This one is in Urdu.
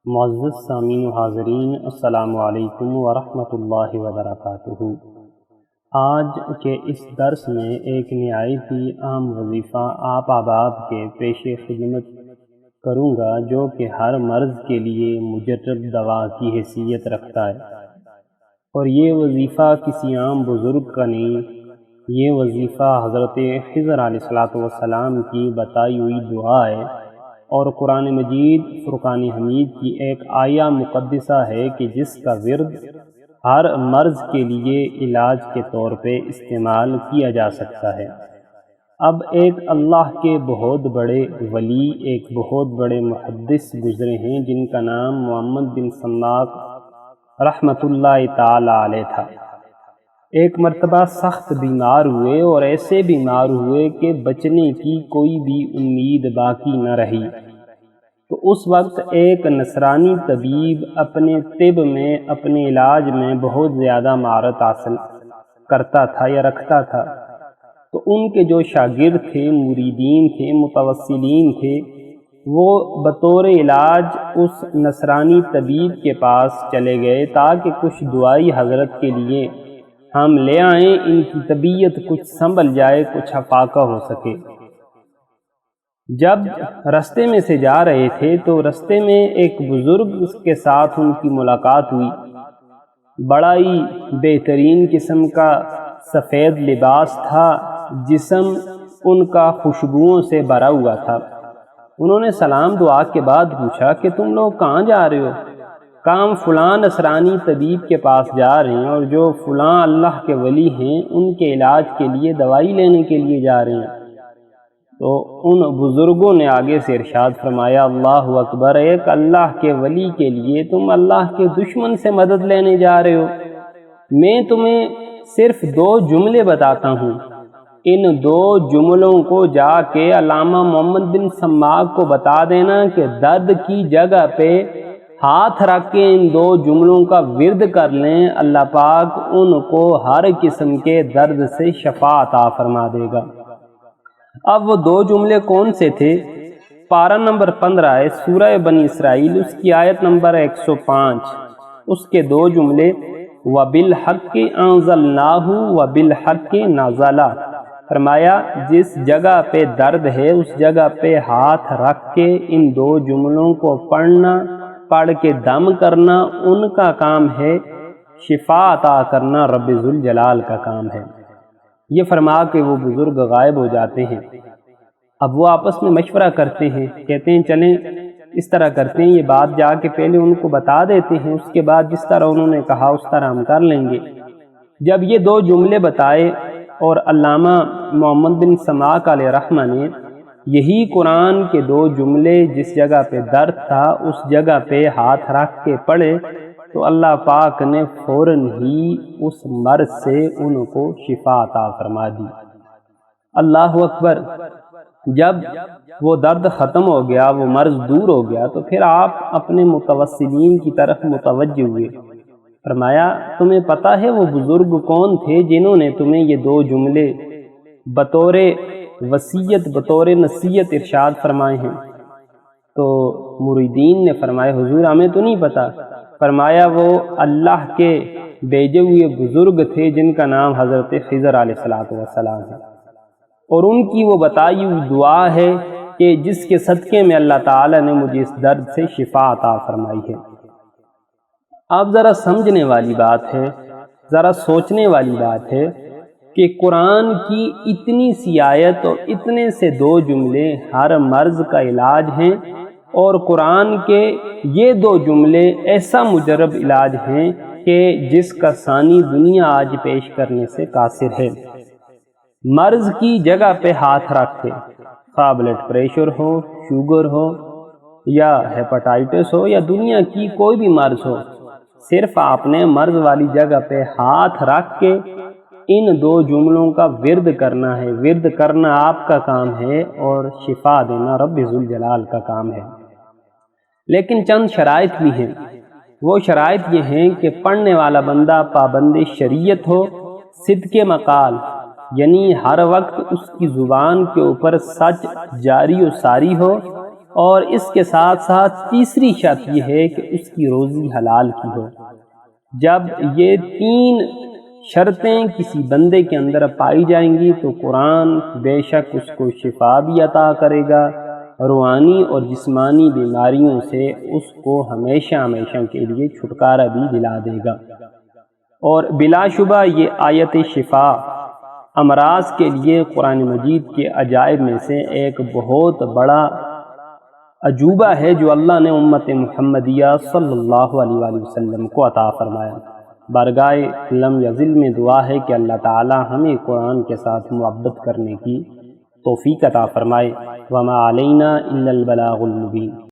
معزز سامعین و حاضرین، السلام علیکم ورحمۃ اللہ وبرکاتہ۔ آج کے اس درس میں ایک نہایت ہی اہم وظیفہ آپ احباب کے پیش خدمت کروں گا، جو کہ ہر مرض کے لیے مجرب دوا کی حیثیت رکھتا ہے، اور یہ وظیفہ کسی عام بزرگ کا نہیں، یہ وظیفہ حضرت خضر علیہ السلام کی بتائی ہوئی دعا ہے، اور قرآن مجید فرقان حمید کی ایک آیہ مقدسہ ہے کہ جس کا ورد ہر مرض کے لیے علاج کے طور پہ استعمال کیا جا سکتا ہے۔ اب ایک اللہ کے بہت بڑے ولی، ایک بہت بڑے محدث گزرے ہیں جن کا نام محمد بن سماک رحمۃ اللہ تعالی علیہ تھا۔ ایک مرتبہ سخت بیمار ہوئے، اور ایسے بیمار ہوئے کہ بچنے کی کوئی بھی امید باقی نہ رہی۔ تو اس وقت ایک نصرانی طبیب اپنے طب میں، اپنے علاج میں بہت زیادہ مہارت حاصل کرتا تھا یا رکھتا تھا۔ تو ان کے جو شاگرد تھے، مریدین تھے، متوسلین تھے، وہ بطور علاج اس نصرانی طبیب کے پاس چلے گئے تاکہ کچھ دعائی حضرت کے لیے ہم لے آئیں، ان کی طبیعت کچھ سنبھل جائے، کچھ افاقہ ہو سکے۔ جب رستے میں سے جا رہے تھے تو رستے میں ایک بزرگ کے ساتھ ان کی ملاقات ہوئی۔ بڑا ہی بہترین قسم کا سفید لباس تھا، جسم ان کا خوشبوؤں سے بھرا ہوا تھا۔ انہوں نے سلام دعا کے بعد پوچھا کہ تم لوگ کہاں جا رہے ہو؟ کہا ہم فلاں نصرانی طبیب کے پاس جا رہے ہیں، اور جو فلاں اللہ کے ولی ہیں ان کے علاج کے لیے دوائی لینے کے لیے جا رہے ہیں۔ تو ان بزرگوں نے آگے سے ارشاد فرمایا، اللہ اکبر، ایک اللہ کے ولی کے لیے تم اللہ کے دشمن سے مدد لینے جا رہے ہو؟ میں تمہیں صرف 2 جملے بتاتا ہوں، ان 2 جملوں کو جا کے علامہ محمد بن سماک کو بتا دینا کہ درد کی جگہ پہ ہاتھ رکھ کے ان 2 جملوں کا ورد کر لیں، اللہ پاک ان کو ہر قسم کے درد سے شفا عطا فرما دے گا۔ اب وہ 2 جملے کون سے تھے؟ پارہ نمبر 15 ہے سورہ بنی اسرائیل، اس کی آیت نمبر 105، اس کے 2 جملے وَبِالْحَقِّ أَنزَلْنَاهُ وَبِالْحَقِّ نَزَلَ، فرمایا جس جگہ پہ درد ہے اس جگہ پہ ہاتھ رکھ کے ان 2 جملوں کو پڑھنا، پڑھ کے دم کرنا ان کا کام ہے، شفا عطا کرنا رب ذوالجلال کا کام ہے۔ یہ فرما کے وہ بزرگ غائب ہو جاتے ہیں۔ اب وہ آپس میں مشورہ کرتے ہیں، کہتے ہیں چلیں اس طرح کرتے ہیں، یہ بات جا کے پہلے ان کو بتا دیتے ہیں، اس کے بعد جس طرح انہوں نے کہا اس طرح ہم کر لیں گے۔ جب یہ 2 جملے بتائے اور علامہ محمد بن سماک علیہ رحمہ نے یہی قرآن کے 2 جملے جس جگہ پہ درد تھا اس جگہ پہ ہاتھ رکھ کے پڑھے، تو اللہ پاک نے فوراً ہی اس مرض سے ان کو شفا عطا فرما دی۔ اللہ اکبر۔ جب وہ درد ختم ہو گیا، وہ مرض دور ہو گیا، تو پھر آپ اپنے متوسلین کی طرف متوجہ ہوئے۔ فرمایا تمہیں پتہ ہے وہ بزرگ کون تھے جنہوں نے تمہیں یہ 2 جملے بطور وصیت، بطور نصیحت ارشاد فرمائے ہیں؟ تو مریدین نے فرمایا حضور ہمیں تو نہیں پتہ۔ فرمایا وہ اللہ کے بھیجے ہوئے بزرگ تھے جن کا نام حضرت خضر علیہ السلام ہے، اور ان کی وہ بتائی ہوئی دعا ہے کہ جس کے صدقے میں اللہ تعالی نے مجھے اس درد سے شفا عطا فرمائی ہے۔ اب ذرا سمجھنے والی بات ہے، ذرا سوچنے والی بات ہے کہ قرآن کی اتنی سی آیت اور اتنے سے 2 جملے ہر مرض کا علاج ہیں، اور قرآن کے یہ 2 جملے ایسا مجرب علاج ہیں کہ جس کا ثانی دنیا آج پیش کرنے سے قاصر ہے۔ مرض کی جگہ پہ ہاتھ رکھ کے، خواہ بلڈ پریشر ہو، شوگر ہو، یا ہیپاٹائٹس ہو، یا دنیا کی کوئی بھی مرض ہو، صرف آپ نے مرض والی جگہ پہ ہاتھ رکھ کے ان 2 جملوں کا ورد کرنا ہے۔ ورد کرنا آپ کا کام ہے اور شفا دینا رب ذوالجلال کا کام ہے۔ لیکن چند شرائط بھی ہیں۔ وہ شرائط یہ ہیں کہ پڑھنے والا بندہ پابند شریعت ہو، صدق مقال، یعنی ہر وقت اس کی زبان کے اوپر سچ جاری و ساری ہو، اور اس کے ساتھ ساتھ تیسری شرط یہ ہے کہ اس کی روزی حلال کی ہو۔ جب یہ 3 شرطیں کسی بندے کے اندر پائی جائیں گی تو قرآن بے شک اس کو شفا بھی عطا کرے گا، روحانی اور جسمانی بیماریوں سے اس کو ہمیشہ ہمیشہ کے لیے چھٹکارا بھی دلا دے گا۔ اور بلا شبہ یہ آیت شفا امراض کے لیے قرآن مجید کے عجائب میں سے ایک بہت بڑا عجوبہ ہے جو اللہ نے امت محمدیہ صلی اللہ علیہ وآلہ وسلم کو عطا فرمایا۔ بارگاہ لم یزل میں دعا ہے کہ اللہ تعالی ہمیں قرآن کے ساتھ محبت کرنے کی توفیق عطا فرمائے۔ وما علینا الا البلاغ المبین۔